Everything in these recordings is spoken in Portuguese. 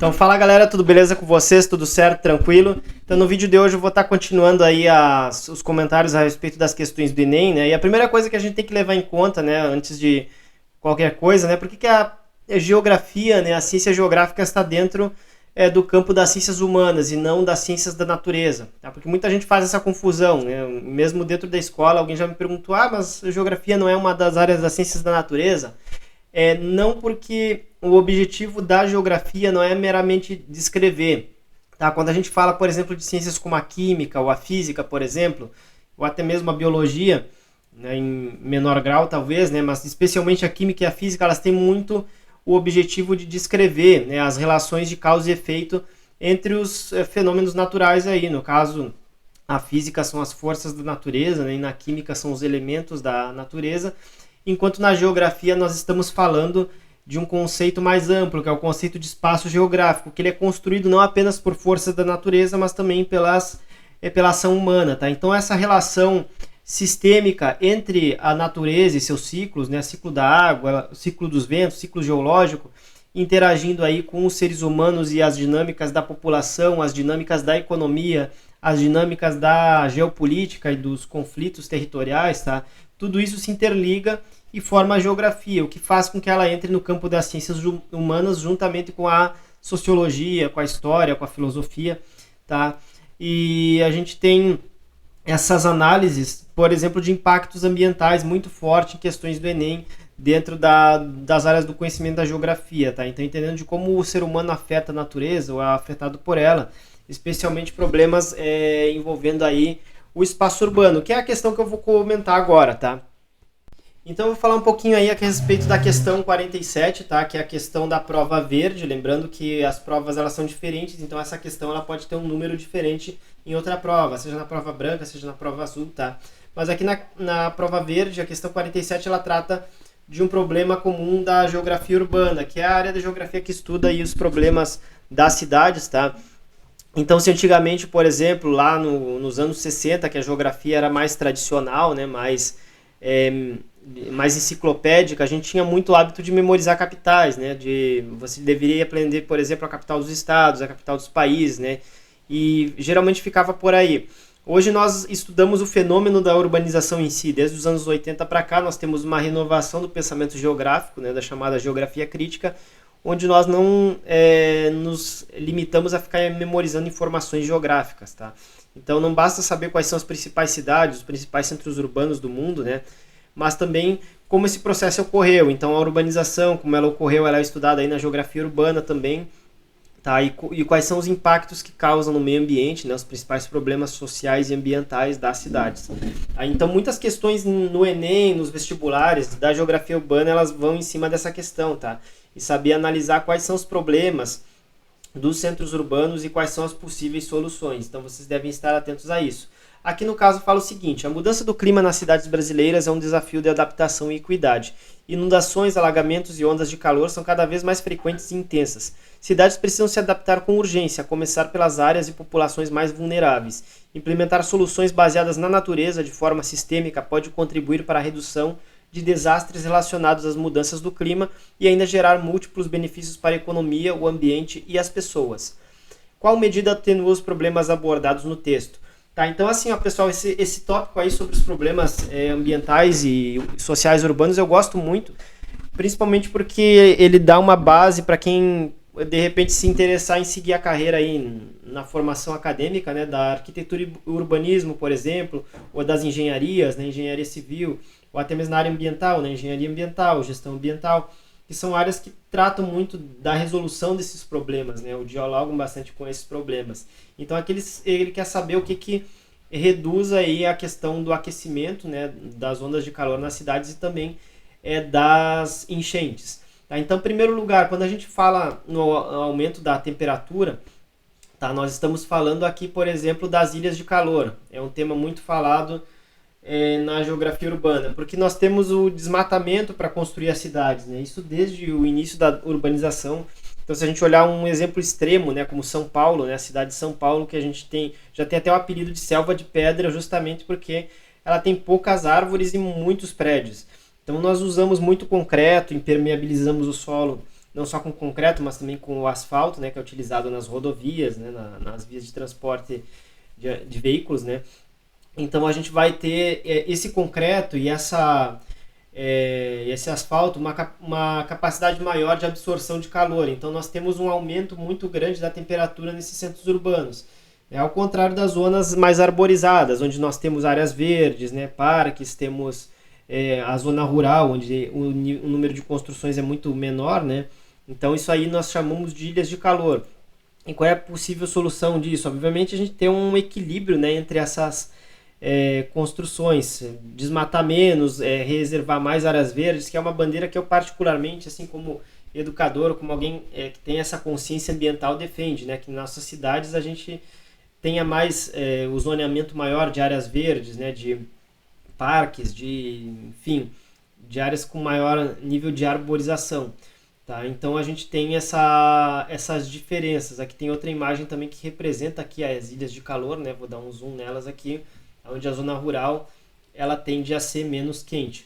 Então fala galera, tudo beleza com vocês? Tudo certo? Tranquilo? Então no vídeo de hoje eu vou estar continuando aí os comentários a respeito das questões do Enem, né? E a primeira coisa que a gente tem que levar em conta, né, antes de qualquer coisa, né, porque que a geografia, né, a ciência geográfica está dentro do campo das ciências humanas e não das ciências da natureza, tá? Porque muita gente faz essa confusão, né? Mesmo dentro da escola alguém já me perguntou, mas a geografia não é uma das áreas das ciências da natureza? Não, porque o objetivo da geografia não é meramente descrever. Tá? Quando a gente fala, por exemplo, de ciências como a química ou a física, por exemplo, ou até mesmo a biologia, né, em menor grau talvez, né, mas especialmente a química e a física, elas têm muito o objetivo de descrever, né, as relações de causa e efeito entre os fenômenos naturais aí. No caso, a física são as forças da natureza, né, e na química são os elementos da natureza, enquanto na geografia nós estamos falando de um conceito mais amplo, que é o conceito de espaço geográfico, que ele é construído não apenas por forças da natureza, mas também pela ação humana. Tá? Então essa relação sistêmica entre a natureza e seus ciclos, né, ciclo da água, ciclo dos ventos, ciclo geológico, interagindo aí com os seres humanos e as dinâmicas da população, as dinâmicas da economia, as dinâmicas da geopolítica e dos conflitos territoriais, tá? Tudo isso se interliga e forma a geografia, o que faz com que ela entre no campo das ciências humanas juntamente com a sociologia, com a história, com a filosofia, tá? E a gente tem essas análises, por exemplo, de impactos ambientais muito forte em questões do Enem dentro das áreas do conhecimento da geografia, tá? Então, entendendo de como o ser humano afeta a natureza ou é afetado por ela, especialmente problemas envolvendo aí o espaço urbano, que é a questão que eu vou comentar agora, tá? Então eu vou falar um pouquinho aí a respeito da questão 47, tá? Que é a questão da prova verde, lembrando que as provas elas são diferentes, então essa questão ela pode ter um número diferente em outra prova, seja na prova branca, seja na prova azul, tá? Mas aqui na prova verde, a questão 47, ela trata de um problema comum da geografia urbana, que é a área da geografia que estuda aí os problemas das cidades, tá? Então, se antigamente, por exemplo, lá nos anos 60, que a geografia era mais tradicional, né, mais enciclopédica, a gente tinha muito hábito de memorizar capitais, né, você deveria aprender, por exemplo, a capital dos estados, a capital dos países, né, e geralmente ficava por aí. Hoje nós estudamos o fenômeno da urbanização em si. Desde os anos 80 para cá, nós temos uma renovação do pensamento geográfico, né, da chamada geografia crítica, onde nós não nos limitamos a ficar memorizando informações geográficas, tá? Então não basta saber quais são as principais cidades, os principais centros urbanos do mundo, né? Mas também como esse processo ocorreu. Então a urbanização, como ela ocorreu, ela é estudada aí na geografia urbana também, tá? E quais são os impactos que causam no meio ambiente, né? Os principais problemas sociais e ambientais das cidades. Então muitas questões no Enem, nos vestibulares da geografia urbana, elas vão em cima dessa questão, tá? E saber analisar quais são os problemas dos centros urbanos e quais são as possíveis soluções. Então vocês devem estar atentos a isso. Aqui no caso fala o seguinte: a mudança do clima nas cidades brasileiras é um desafio de adaptação e equidade. Inundações, alagamentos e ondas de calor são cada vez mais frequentes e intensas. Cidades precisam se adaptar com urgência, a começar pelas áreas e populações mais vulneráveis. Implementar soluções baseadas na natureza de forma sistêmica pode contribuir para a redução de desastres relacionados às mudanças do clima e ainda gerar múltiplos benefícios para a economia, o ambiente e as pessoas. Qual medida atenua os problemas abordados no texto? Tá, então assim, ó, pessoal, esse tópico aí sobre os problemas ambientais e sociais urbanos eu gosto muito, principalmente porque ele dá uma base para quem de repente se interessar em seguir a carreira aí na formação acadêmica, né, da arquitetura e urbanismo, por exemplo, ou das engenharias, né, engenharia civil, ou até mesmo na área ambiental, né, engenharia ambiental, gestão ambiental, que são áreas que tratam muito da resolução desses problemas, né, ou dialogam bastante com esses problemas. Então aqui ele quer saber o que reduz aí a questão do aquecimento, né, das ondas de calor nas cidades e também das enchentes. Tá? Então, em primeiro lugar, quando a gente fala no aumento da temperatura, tá, nós estamos falando aqui, por exemplo, das ilhas de calor. É um tema muito falado na geografia urbana, porque nós temos o desmatamento para construir as cidades, né? Isso desde o início da urbanização. Então, se a gente olhar um exemplo extremo, né, como São Paulo, né, a cidade de São Paulo, que a gente já tem até o apelido de selva de pedra, justamente porque ela tem poucas árvores e muitos prédios. Então, nós usamos muito concreto, impermeabilizamos o solo não só com concreto, mas também com o asfalto, né, que é utilizado nas rodovias, né, nas vias de transporte de veículos, né. Então a gente vai ter esse concreto e esse asfalto uma capacidade maior de absorção de calor. Então nós temos um aumento muito grande da temperatura nesses centros urbanos. Ao contrário das zonas mais arborizadas, onde nós temos áreas verdes, né, parques, temos a zona rural, onde o número de construções é muito menor, né? Então isso aí nós chamamos de ilhas de calor. E qual é a possível solução disso? Obviamente a gente tem um equilíbrio, né, entre essas construções, desmatar menos, reservar mais áreas verdes, que é uma bandeira que eu particularmente, assim como educador, como alguém que tem essa consciência ambiental, defende, né, que em nossas cidades a gente tenha mais o zoneamento maior de áreas verdes, né, de parques, enfim, de áreas com maior nível de arborização. Tá? Então a gente tem essas diferenças. Aqui tem outra imagem também que representa aqui as ilhas de calor, né? Vou dar um zoom nelas aqui, onde a zona rural ela tende a ser menos quente.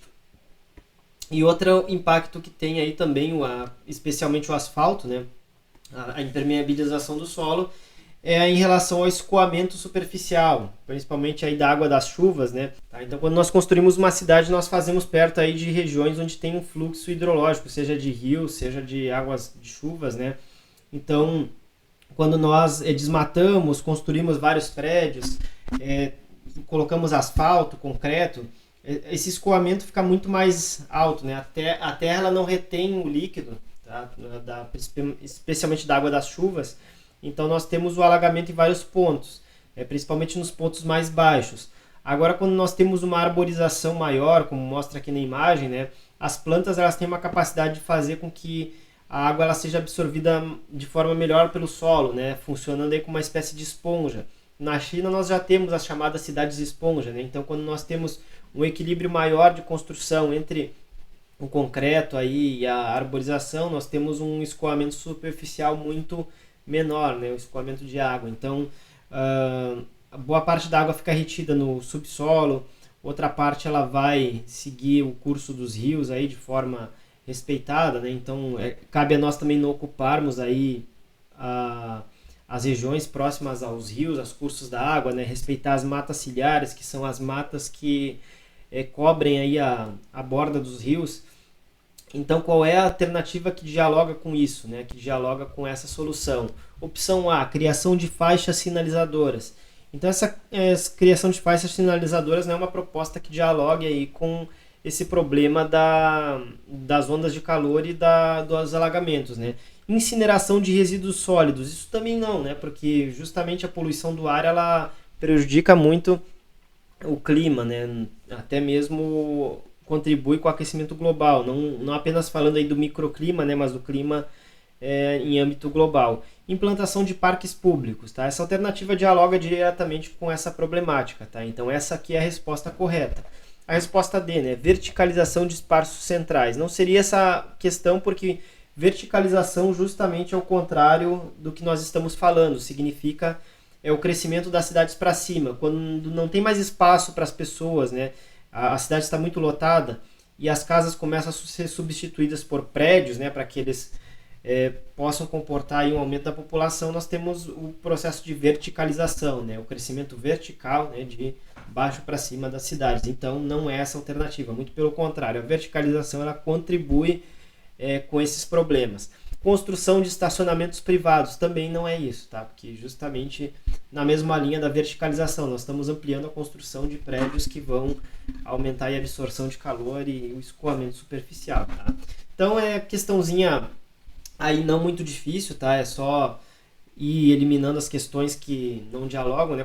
E outro impacto que tem aí também, especialmente o asfalto, né? A impermeabilização do solo, em relação ao escoamento superficial, principalmente aí da água das chuvas, né? Tá? Então, quando nós construímos uma cidade, nós fazemos perto aí de regiões onde tem um fluxo hidrológico, seja de rios, seja de águas de chuvas, né? Então, quando nós desmatamos, construímos vários prédios, colocamos asfalto, concreto, esse escoamento fica muito mais alto, né? A terra ela não retém o líquido, tá? Especialmente da água das chuvas. Então nós temos o alagamento em vários pontos, principalmente nos pontos mais baixos. Agora, quando nós temos uma arborização maior, como mostra aqui na imagem, né, as plantas elas têm uma capacidade de fazer com que a água ela seja absorvida de forma melhor pelo solo, né, funcionando aí como uma espécie de esponja. Na China nós já temos as chamadas cidades esponja, né? Então quando nós temos um equilíbrio maior de construção entre o concreto aí e a arborização, nós temos um escoamento superficial muito menor, né, o escoamento de água. Então, a boa parte da água fica retida no subsolo, outra parte ela vai seguir o curso dos rios aí de forma respeitada, né? Então, cabe a nós também não ocuparmos aí as regiões próximas aos rios, aos cursos da água, né? Respeitar as matas ciliares, que são as matas que cobrem aí a borda dos rios. Então, qual é a alternativa que dialoga com isso, né? Que dialoga com essa solução? Opção A, criação de faixas sinalizadoras. Então, essa criação de faixas sinalizadoras, né, é uma proposta que dialogue aí com esse problema das ondas de calor e dos alagamentos, né? Incineração de resíduos sólidos, isso também não, né? Porque justamente a poluição do ar ela prejudica muito o clima, né? Até mesmo contribui com o aquecimento global, não apenas falando aí do microclima, né, mas do clima em âmbito global. Implantação de parques públicos, tá? Essa alternativa dialoga diretamente com essa problemática, tá? Então essa aqui é a resposta correta. A resposta D, né, verticalização de espaços centrais. Não seria essa questão porque verticalização justamente é o contrário do que nós estamos falando, significa o crescimento das cidades para cima, quando não tem mais espaço para as pessoas, né? A cidade está muito lotada e as casas começam a ser substituídas por prédios, né, para que eles possam comportar aí um aumento da população. Nós temos o processo de verticalização, né, o crescimento vertical, né, de baixo para cima das cidades. Então não é essa alternativa, muito pelo contrário, a verticalização ela contribui com esses problemas. Construção de estacionamentos privados também não é isso, tá? Porque justamente na mesma linha da verticalização, nós estamos ampliando a construção de prédios que vão aumentar a absorção de calor e o escoamento superficial, tá? Então é questãozinha aí não muito difícil, tá? É só ir eliminando as questões que não dialogam, né?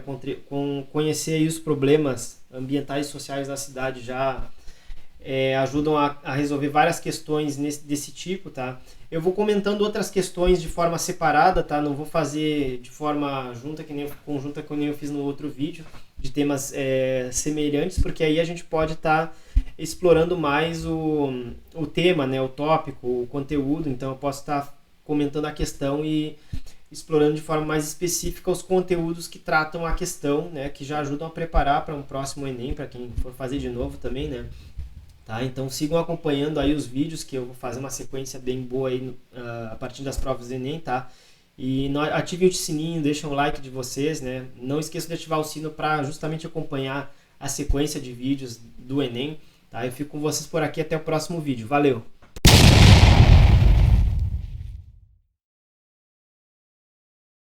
Conhecer aí os problemas ambientais e sociais da cidade já ajudam a resolver várias questões desse tipo, tá? Eu vou comentando outras questões de forma separada, tá? Não vou fazer de forma conjunta que nem eu fiz no outro vídeo, de temas semelhantes, porque aí a gente pode estar explorando mais o tema, né? O tópico, o conteúdo. Então eu posso estar comentando a questão e explorando de forma mais específica os conteúdos que tratam a questão, né? Que já ajudam a preparar para um próximo Enem, para quem for fazer de novo também, né? tá? Então sigam acompanhando aí os vídeos, que eu vou fazer uma sequência bem boa aí a partir das provas do Enem, tá? E ativem o sininho, deixem o like de vocês, né? Não esqueçam de ativar o sino para justamente acompanhar a sequência de vídeos do Enem, tá? Eu fico com vocês por aqui, até o próximo vídeo. Valeu!